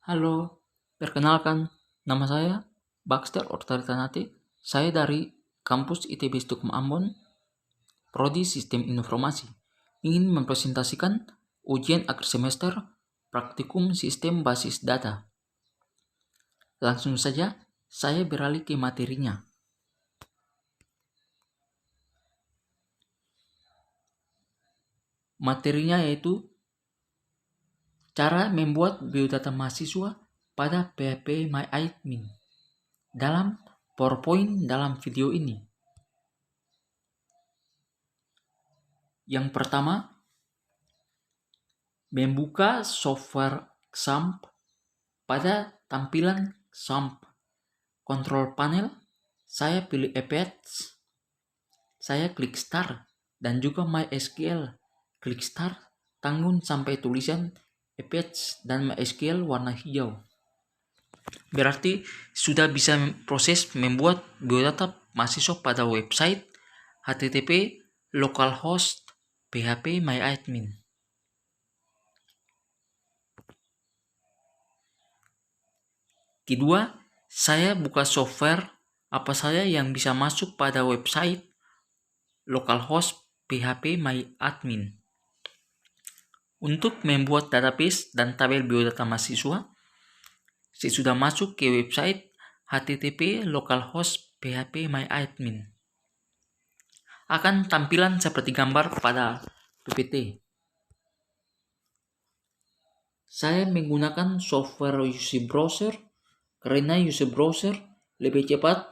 Halo, perkenalkan, nama saya Baxter Ortaritanate. Saya dari kampus ITB Stukum Ambon, Prodi Sistem Informasi. Ingin mempresentasikan ujian akhir semester praktikum sistem basis data. Langsung saja, saya beralih ke materinya. Materinya yaitu cara membuat biodata mahasiswa pada PHP MyAdmin dalam PowerPoint dalam video ini. Yang pertama, membuka software XAMPP pada tampilan XAMPP. Control panel, saya pilih Apex, saya klik Start, dan juga MySQL. Klik Start, tanggung sampai tulisan Apex dan MySQL warna hijau. Berarti sudah bisa proses membuat biodata mahasiswa pada website http localhost php myadmin. Kedua, saya buka software apa saja yang bisa masuk pada website localhost php myadmin. Untuk membuat database dan tabel biodata mahasiswa, saya sudah masuk ke website http localhost php myadmin. Akan tampilan seperti gambar pada PPT. Saya menggunakan software UC Browser karena UC Browser lebih cepat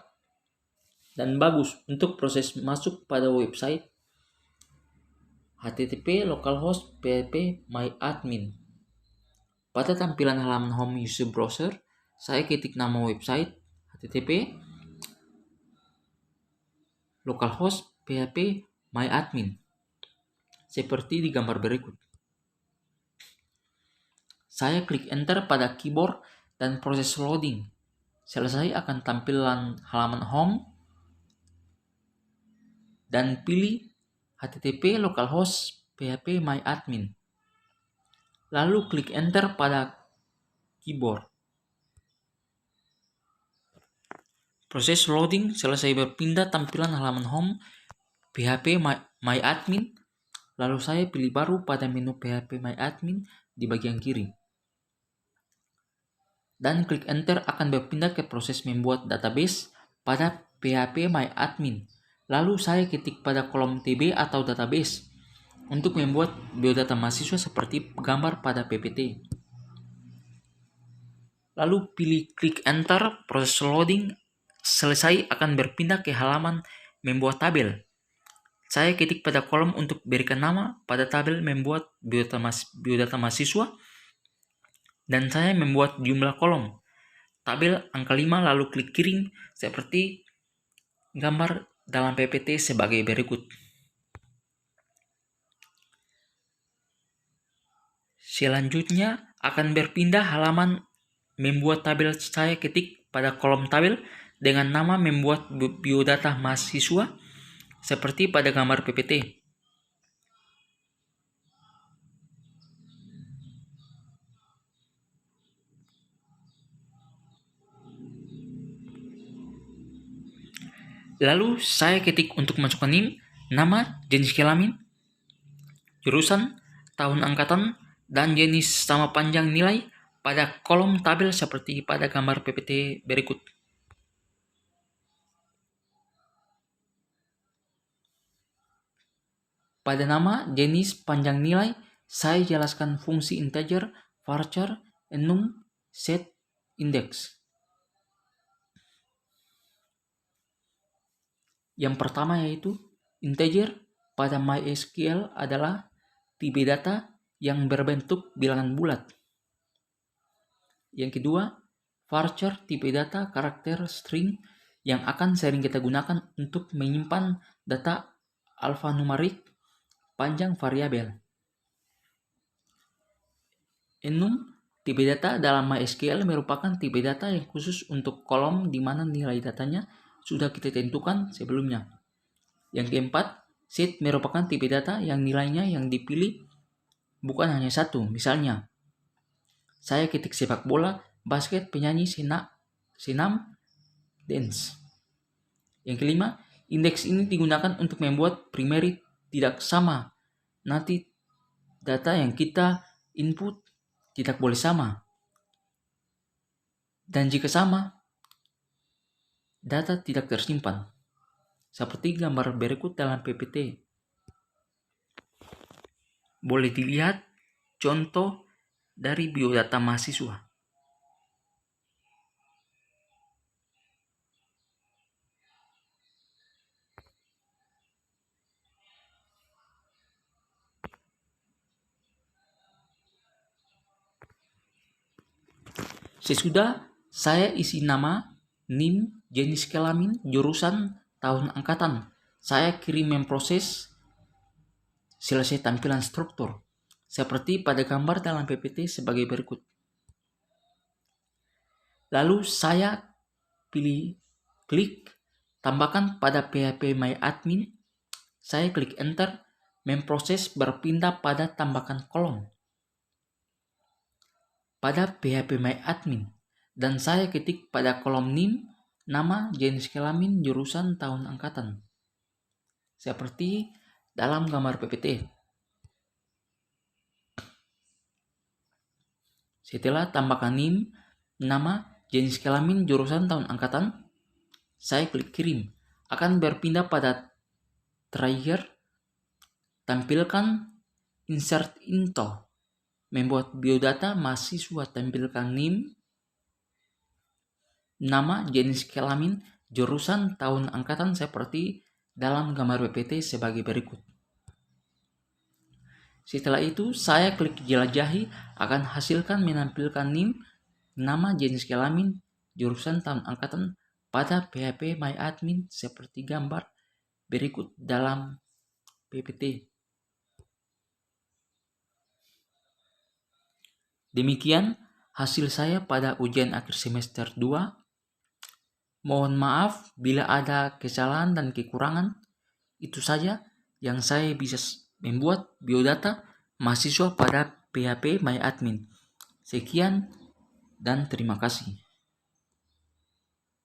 dan bagus untuk proses masuk pada website http localhost php myadmin. Pada tampilan halaman home UC Browser, saya ketik nama website http localhost php myadmin seperti di gambar berikut. Saya klik enter pada keyboard dan proses loading. Selesai akan tampilan halaman home dan pilih http localhost php myadmin. Lalu klik enter pada keyboard. Proses loading selesai, berpindah tampilan halaman home php myadmin. Lalu saya pilih baru pada menu php myadmin di bagian kiri. Dan klik enter akan berpindah ke proses membuat database pada PHP MyAdmin. Lalu saya ketik pada kolom TB atau database untuk membuat biodata mahasiswa seperti gambar pada PPT. Lalu pilih klik enter, proses loading selesai akan berpindah ke halaman membuat tabel. Saya ketik pada kolom untuk berikan nama pada tabel membuat biodata mahasiswa. Dan saya membuat jumlah kolom tabel angka 5 lalu klik kirim seperti gambar dalam PPT sebagai berikut. Selanjutnya akan berpindah halaman membuat tabel, saya ketik pada kolom tabel dengan nama membuat biodata mahasiswa seperti pada gambar PPT. Lalu saya ketik untuk masukkan NIM, nama, jenis kelamin, jurusan, tahun angkatan, dan jenis sama panjang nilai pada kolom tabel seperti pada gambar PPT berikut. Pada nama, jenis, panjang nilai, saya jelaskan fungsi integer, varchar, enum, set, index. Yang pertama yaitu integer pada MySQL adalah tipe data yang berbentuk bilangan bulat. Yang kedua, varchar tipe data karakter string yang akan sering kita gunakan untuk menyimpan data alfanumerik panjang variabel. Enum tipe data dalam MySQL merupakan tipe data yang khusus untuk kolom di mana nilai datanya sudah kita tentukan sebelumnya. Yang keempat, set merupakan tipe data yang nilainya yang dipilih bukan hanya satu. Misalnya, saya ketik sepak bola, basket, penyanyi, senam, dance. Yang kelima, indeks ini digunakan untuk membuat primary tidak sama. Nanti data yang kita input tidak boleh sama. Dan jika sama, data tidak tersimpan. Seperti gambar berikut dalam PPT. Boleh dilihat contoh dari biodata mahasiswa. Sesudah saya isi nama, NIM, jenis kelamin, jurusan, tahun angkatan. Saya kirim memproses, selesai tampilan struktur. Seperti pada gambar dalam PPT sebagai berikut. Lalu saya klik, tambahkan pada PHP My Admin. Saya klik enter, memproses berpindah pada tambahkan kolom pada PHP My Admin, dan saya ketik pada kolom NIM, nama, jenis kelamin, jurusan, tahun angkatan. Seperti dalam gambar PPT. Setelah tambahkan NIM, nama, jenis kelamin, jurusan, tahun angkatan, saya klik kirim. Akan berpindah pada trigger, tampilkan insert info. Membuat biodata mahasiswa, tampilkan NIM, nama, jenis kelamin, jurusan, tahun angkatan seperti dalam gambar PPT sebagai berikut. Setelah itu saya klik jelajahi, akan hasilkan menampilkan NIM, nama, jenis kelamin, jurusan, tahun angkatan pada PHP My Admin seperti gambar berikut dalam PPT. Demikian hasil saya pada ujian akhir semester 2. Mohon maaf bila ada kesalahan dan kekurangan. Itu saja yang saya bisa membuat biodata mahasiswa pada PHP My Admin. Sekian dan terima kasih.